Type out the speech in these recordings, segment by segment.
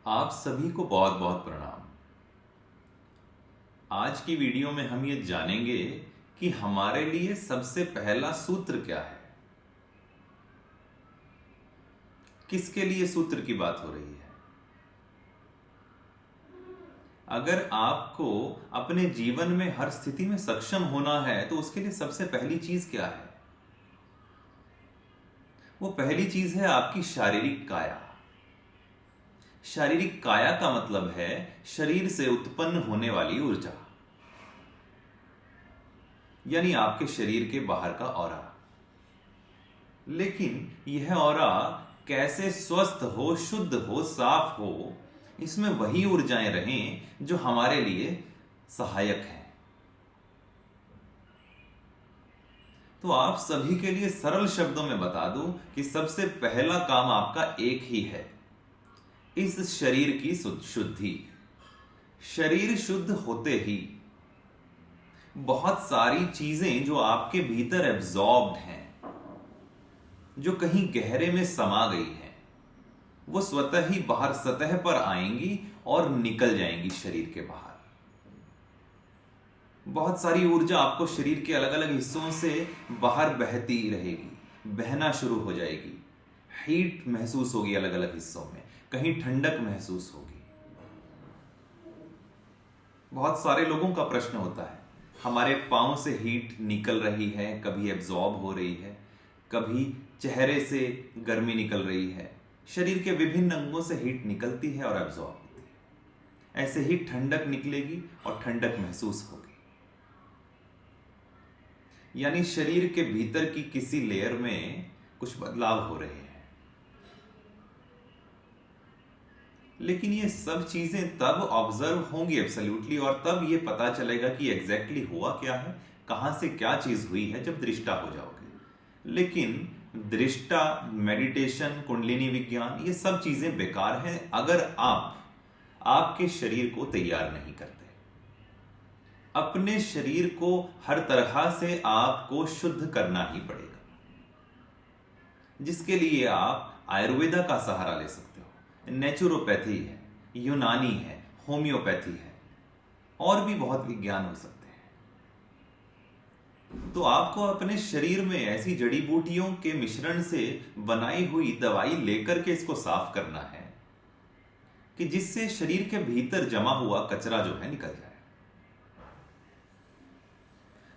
आप सभी को बहुत बहुत प्रणाम। आज की वीडियो में हम ये जानेंगे कि हमारे लिए सबसे पहला सूत्र क्या है। किसके लिए सूत्र की बात हो रही है? अगर आपको अपने जीवन में हर स्थिति में सक्षम होना है तो उसके लिए सबसे पहली चीज क्या है? वो पहली चीज है आपकी शारीरिक काया। शारीरिक काया का मतलब है शरीर से उत्पन्न होने वाली ऊर्जा, यानी आपके शरीर के बाहर का ऑरा। लेकिन यह ऑरा कैसे स्वस्थ हो, शुद्ध हो, साफ हो, इसमें वही ऊर्जाएं रहें जो हमारे लिए सहायक हैं। तो आप सभी के लिए सरल शब्दों में बता दूं कि सबसे पहला काम आपका एक ही है, इस शरीर की शुद्धि। शरीर शुद्ध होते ही बहुत सारी चीजें जो आपके भीतर एब्जॉर्ब्ड हैं, जो कहीं गहरे में समा गई हैं, वो स्वतः ही बाहर सतह पर आएंगी और निकल जाएंगी शरीर के बाहर। बहुत सारी ऊर्जा आपको शरीर के अलग अलग हिस्सों से बाहर बहती रहेगी, बहना शुरू हो जाएगी। हीट महसूस होगी अलग अलग हिस्सों में, कहीं ठंडक महसूस होगी। बहुत सारे लोगों का प्रश्न होता है, हमारे पांव से हीट निकल रही है, कभी एब्जॉर्ब हो रही है, कभी चेहरे से गर्मी निकल रही है। शरीर के विभिन्न अंगों से हीट निकलती है और एब्जॉर्ब होती है। ऐसे ही ठंडक निकलेगी और ठंडक महसूस होगी, यानी शरीर के भीतर की किसी लेयर में कुछ बदलाव हो रहे हैं। लेकिन ये सब चीजें तब ऑब्जर्व होंगी एब्सोल्युटली, और तब ये पता चलेगा कि एग्जैक्टली हुआ क्या है, कहां से क्या चीज हुई है, जब दृष्टा हो जाओगे। लेकिन दृष्टा, मेडिटेशन, कुंडलिनी विज्ञान, ये सब चीजें बेकार हैं अगर आप आपके शरीर को तैयार नहीं करते। अपने शरीर को हर तरह से आपको शुद्ध करना ही पड़ेगा, जिसके लिए आप आयुर्वेदा का सहारा ले सकते हो। नेचुरोपैथी है, यूनानी है, होम्योपैथी है, और भी बहुत विज्ञान हो सकते हैं। तो आपको अपने शरीर में ऐसी जड़ी बूटियों के मिश्रण से बनाई हुई दवाई लेकर के इसको साफ करना है कि जिससे शरीर के भीतर जमा हुआ कचरा जो है निकल जाए।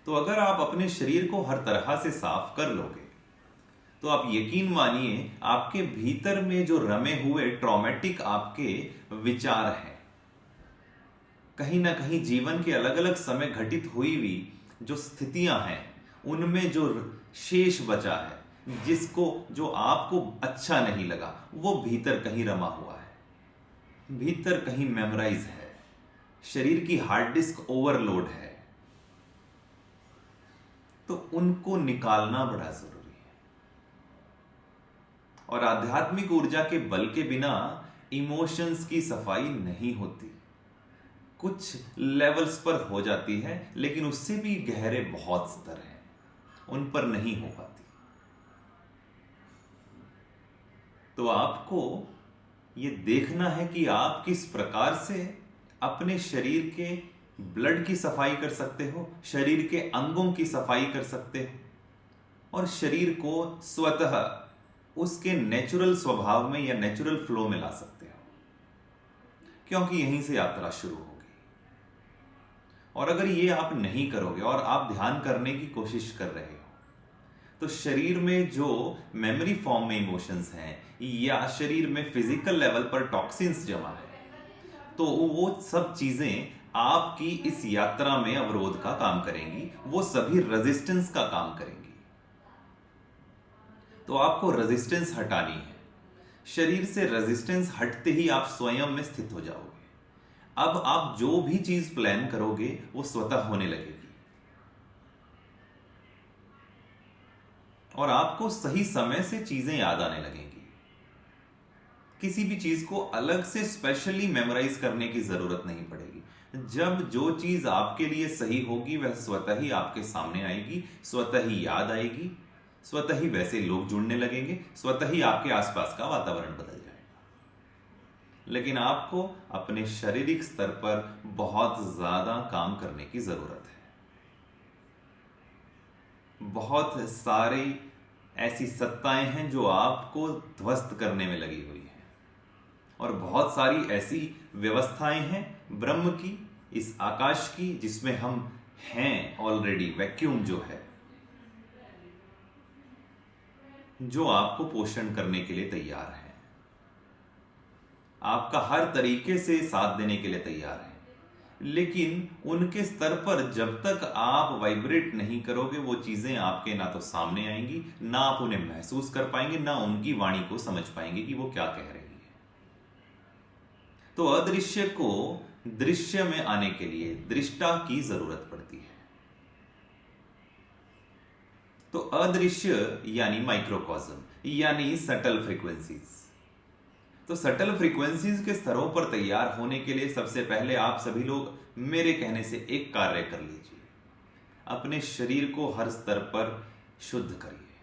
तो अगर आप अपने शरीर को हर तरह से साफ कर लोगे तो आप यकीन मानिए आपके भीतर में जो रमे हुए ट्रॉमेटिक आपके विचार हैं, कहीं ना कहीं जीवन के अलग अलग समय घटित हुई हुई जो स्थितियां हैं, उनमें जो शेष बचा है, जो आपको अच्छा नहीं लगा, वो भीतर कहीं रमा हुआ है, भीतर कहीं मेमोराइज है। शरीर की हार्ड डिस्क ओवरलोड है, तो उनको निकालना बड़ा जरूरी है। और आध्यात्मिक ऊर्जा के बल के बिना इमोशंस की सफाई नहीं होती। कुछ लेवल्स पर हो जाती है, लेकिन उससे भी गहरे बहुत स्तर हैं, उन पर नहीं हो पाती। तो आपको ये देखना है कि आप किस प्रकार से अपने शरीर के ब्लड की सफाई कर सकते हो, शरीर के अंगों की सफाई कर सकते हो, और शरीर को स्वतः उसके नेचुरल स्वभाव में या नेचुरल फ्लो में ला सकते हो, क्योंकि यहीं से यात्रा शुरू होगी। और अगर ये आप नहीं करोगे और आप ध्यान करने की कोशिश कर रहे हो, तो शरीर में जो मेमोरी फॉर्म में इमोशंस हैं या शरीर में फिजिकल लेवल पर टॉक्सिन्स जमा है, तो वो सब चीजें आपकी इस यात्रा में अवरोध का काम करेंगी, वो सभी रेजिस्टेंस का काम करेंगी। तो आपको रेजिस्टेंस हटानी है। शरीर से रेजिस्टेंस हटते ही आप स्वयं में स्थित हो जाओगे। अब आप जो भी चीज प्लान करोगे वो स्वतः होने लगेगी, और आपको सही समय से चीजें याद आने लगेंगी। किसी भी चीज को अलग से स्पेशली मेमोराइज करने की जरूरत नहीं पड़ेगी। जब जो चीज आपके लिए सही होगी वह स्वतः ही आपके सामने आएगी, स्वतः ही याद आएगी, स्वतः ही वैसे लोग जुड़ने लगेंगे, स्वतः ही आपके आसपास का वातावरण बदल जाएगा। लेकिन आपको अपने शारीरिक स्तर पर बहुत ज्यादा काम करने की जरूरत है। बहुत सारी ऐसी सत्ताएं हैं जो आपको ध्वस्त करने में लगी हुई हैं, और बहुत सारी ऐसी व्यवस्थाएं हैं ब्रह्म की, इस आकाश की, जिसमें हम हैं ऑलरेडी, वैक्यूम जो है, जो आपको पोषण करने के लिए तैयार है, आपका हर तरीके से साथ देने के लिए तैयार है। लेकिन उनके स्तर पर जब तक आप वाइब्रेट नहीं करोगे, वो चीजें आपके ना तो सामने आएंगी, ना आप उन्हें महसूस कर पाएंगे, ना उनकी वाणी को समझ पाएंगे कि वो क्या कह रही है। तो अदृश्य को दृश्य में आने के लिए दृष्टा की जरूरत पड़ती है। तो अदृश्य यानी माइक्रोकॉज्म, यानी सटल फ्रीक्वेंसीज। तो सटल फ्रीक्वेंसीज के स्तरों पर तैयार होने के लिए सबसे पहले आप सभी लोग मेरे कहने से एक कार्य कर लीजिए, अपने शरीर को हर स्तर पर शुद्ध करिए।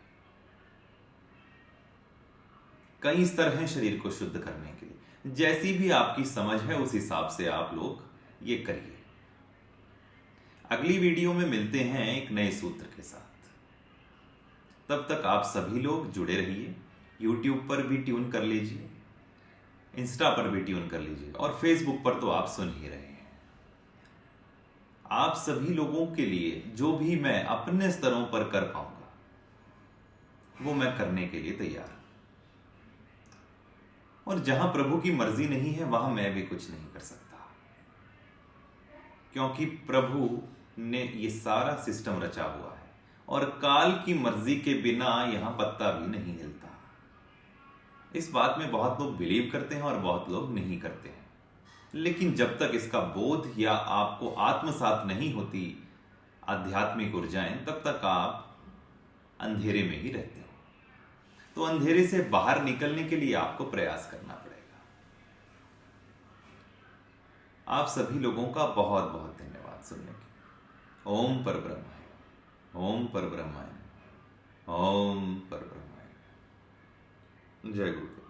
कई स्तर हैं शरीर को शुद्ध करने के लिए, जैसी भी आपकी समझ है उस हिसाब से आप लोग ये करिए। अगली वीडियो में मिलते हैं एक नए सूत्र के साथ। तब तक आप सभी लोग जुड़े रहिए। YouTube पर भी ट्यून कर लीजिए, इंस्टा पर भी ट्यून कर लीजिए, और फेसबुक पर तो आप सुन ही रहे हैं। आप सभी लोगों के लिए जो भी मैं अपने स्तरों पर कर पाऊंगा वो मैं करने के लिए तैयार हूं, और जहां प्रभु की मर्जी नहीं है वहां मैं भी कुछ नहीं कर सकता, क्योंकि प्रभु ने ये सारा सिस्टम रचा हुआ है, और काल की मर्जी के बिना यहां पत्ता भी नहीं हिलता। इस बात में बहुत लोग बिलीव करते हैं और बहुत लोग नहीं करते हैं, लेकिन जब तक इसका बोध या आपको आत्मसात नहीं होती आध्यात्मिक ऊर्जाएं, तब तक आप अंधेरे में ही रहते हो। तो अंधेरे से बाहर निकलने के लिए आपको प्रयास करना पड़ेगा। आप सभी लोगों का बहुत बहुत धन्यवाद सुनने के। ओम परब्रह्म, ओम परब्रह्म, ओम परब्रह्म। जय गुरुदेव।